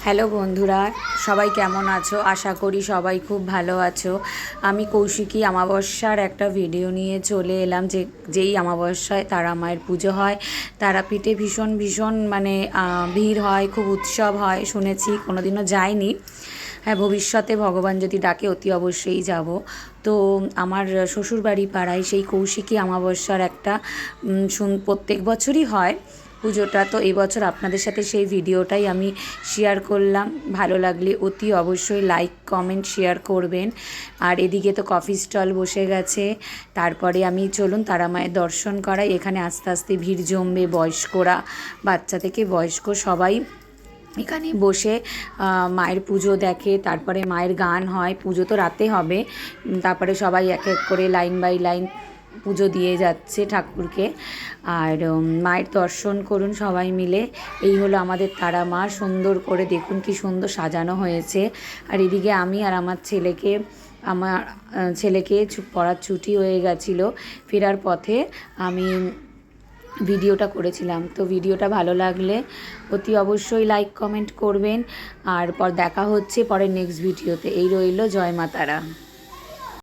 Hello বন্ধুরা, সবাই কেমন আছো? আশা করি সবাই খুব ভালো আছো। আমি কৌশিকী অমাবস্যার একটা ভিডিও নিয়ে চলে এলাম। যেই অমাবস্যায় তারা মায়ের পুজো হয়, তারাপীঠে ভীষণ ভীষণ ভিড় হয়, খুব উৎসব হয় শুনেছি, কোনোদিনও যাইনি। হ্যাঁ, ভবিষ্যতে ভগবান যদি ডাকে অতি অবশ্যই যাব। তো আমার শ্বশুরবাড়ি পাড়ায় সেই কৌশিকী অমাবস্যার একটা প্রত্যেক বছরই হয় পুজোটা। তো এই বছর আপনাদের সাথে সেই ভিডিওটাই আমি শেয়ার করলাম। ভালো লাগলে অতি অবশ্যই লাইক কমেন্ট শেয়ার করবেন। আর এদিকে তো কফি স্টল বসে গেছে। তারপরে আমি চলুন তারা মায়ের দর্শন করাই। এখানে আস্তে আস্তে ভিড় জমবে, বয়স্করা, বাচ্চা থেকে বয়স্ক সবাই এখানে বসে মায়ের পুজো দেখে। তারপরে মায়ের গান হয়, পুজো তো রাতে হবে। তারপরে সবাই এক এক করে লাইন বাই লাইন পুজো দিয়ে যাচ্ছে ঠাকুরকে। আর মায়ের দর্শন করুন সবাই মিলে। এই হলো আমাদের তারা মা। সুন্দর করে দেখুন কি সুন্দর সাজানো হয়েছে। আর এদিকে আমি আর আমার ছেলেকে পড়ার ছুটি হয়ে গেছিলো, ফেরার পথে আমি ভিডিওটা করেছিলাম। তো ভিডিওটা ভালো লাগলে অতি অবশ্যই লাইক কমেন্ট করবেন। আর দেখা হচ্ছে পরে নেক্সট ভিডিওতে। এই রইল, জয় মা তারা।